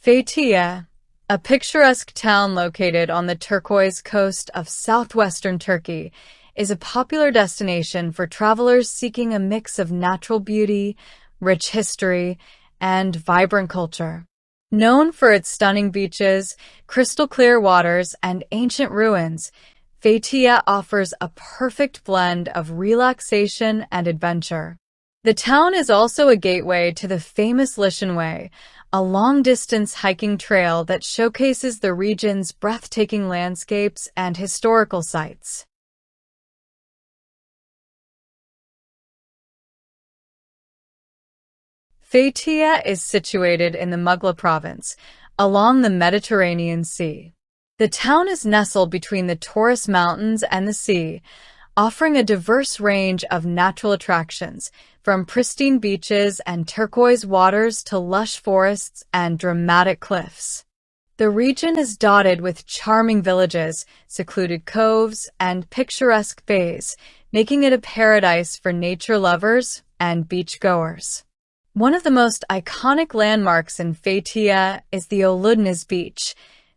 Fethiye, a picturesque town located on the Turquoise Coast of southwestern Turkey, is a popular destination for travelers seeking a mix of natural beauty, rich history, and vibrant culture. Known for its stunning beaches, crystal-clear waters, and ancient ruins, Fethiye offers a perfect blend of relaxation and adventure. The town is also a gateway to the famous Way, a long-distance hiking trail that showcases the region's breathtaking landscapes and historical sites. Fethiye is situated in the Mugla province, along the Mediterranean Sea. The town is nestled between the Taurus Mountains and the sea, offering a diverse range of natural attractions, from pristine beaches and turquoise waters to lush forests and dramatic cliffs. The region is dotted with charming villages, secluded coves, and picturesque bays, making it a paradise for nature lovers and beachgoers. One of the most iconic landmarks in Fethiye is the Oludeniz beach,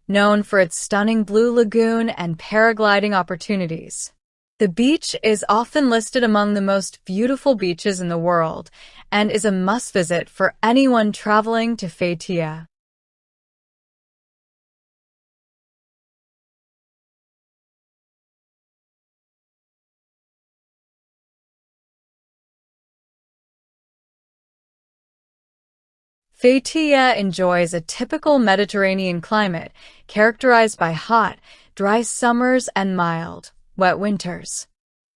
known for its stunning blue lagoon and paragliding opportunities. The beach is often listed among the most beautiful beaches in the world and is a must-visit for anyone traveling to Fethiye. Fethiye enjoys a typical Mediterranean climate, characterized by hot, dry summers and mild, wet winters.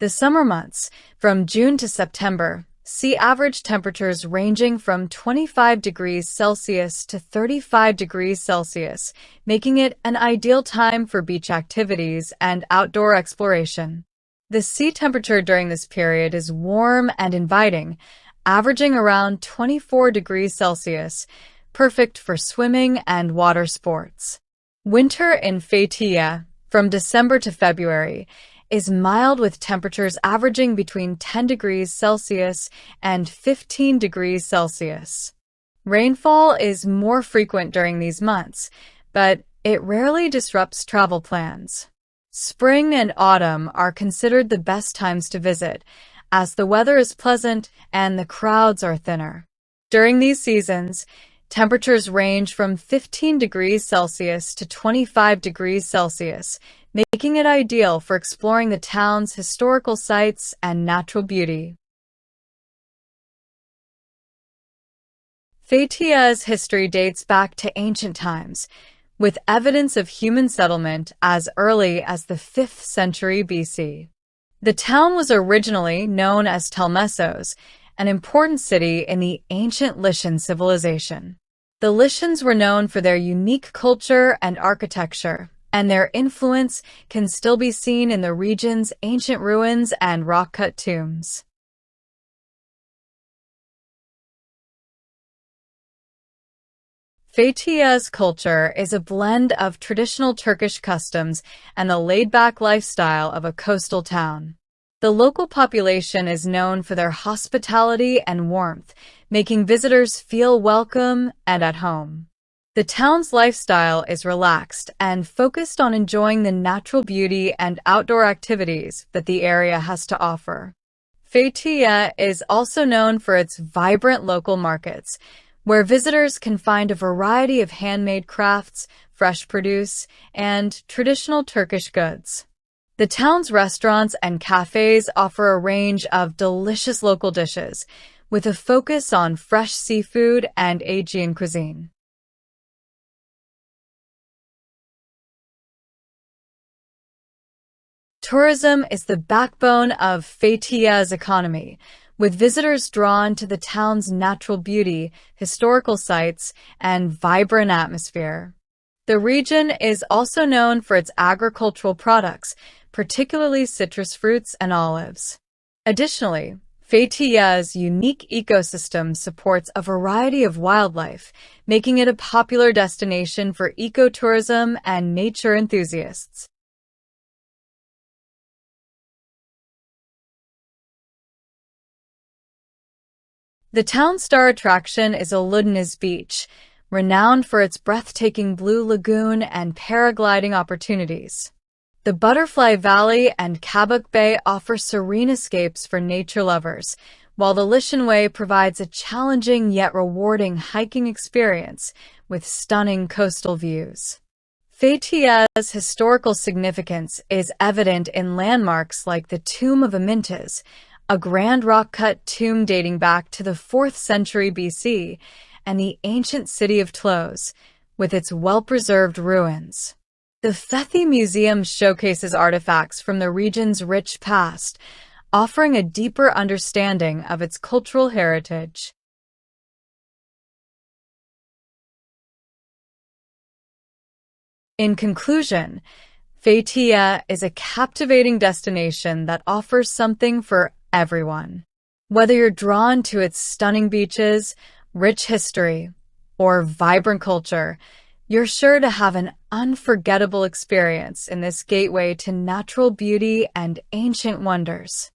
The summer months, from June to September, see average temperatures ranging from 25 degrees Celsius to 35 degrees Celsius, making it an ideal time for beach activities and outdoor exploration. The sea temperature during this period is warm and inviting, averaging around 24 degrees Celsius, perfect for swimming and water sports. Winter in Fethiye, from December to February, is mild with temperatures averaging between 10 degrees Celsius and 15 degrees Celsius. Rainfall is more frequent during these months, but it rarely disrupts travel plans. Spring and autumn are considered the best times to visit, as the weather is pleasant and the crowds are thinner. During these seasons, temperatures range from 15 degrees Celsius to 25 degrees Celsius, making it ideal for exploring the town's historical sites and natural beauty. Fethiye's history dates back to ancient times, with evidence of human settlement as early as the 5th century BC. The town was originally known as Telmessos, an important city in the ancient Lycian civilization. The Lycians were known for their unique culture and architecture, and their influence can still be seen in the region's ancient ruins and rock-cut tombs. Fethiye's culture is a blend of traditional Turkish customs and the laid-back lifestyle of a coastal town. The local population is known for their hospitality and warmth, making visitors feel welcome and at home. The town's lifestyle is relaxed and focused on enjoying the natural beauty and outdoor activities that the area has to offer. Fethiye is also known for its vibrant local markets, where visitors can find a variety of handmade crafts, fresh produce, and traditional Turkish goods. The town's restaurants and cafes offer a range of delicious local dishes, with a focus on fresh seafood and Aegean cuisine. Tourism is the backbone of Fethiye's economy, with visitors drawn to the town's natural beauty, historical sites, and vibrant atmosphere. The region is also known for its agricultural products, particularly citrus fruits and olives. Additionally, Fethiye's unique ecosystem supports a variety of wildlife, making it a popular destination for ecotourism and nature enthusiasts. The town's star attraction is Oludeniz Beach, renowned for its breathtaking blue lagoon and paragliding opportunities. The Butterfly Valley and Kabak Bay offer serene escapes for nature lovers, while the Lishan Way provides a challenging yet rewarding hiking experience with stunning coastal views. Fethiye's historical significance is evident in landmarks like the Tomb of Amyntas, a grand rock-cut tomb dating back to the 4th century BC, and the ancient city of Tlos, with its well-preserved ruins. The Fethiye Museum showcases artifacts from the region's rich past, offering a deeper understanding of its cultural heritage. In conclusion, Fethiye is a captivating destination that offers something for everyone. Whether you're drawn to its stunning beaches, rich history, or vibrant culture, you're sure to have an unforgettable experience in this gateway to natural beauty and ancient wonders.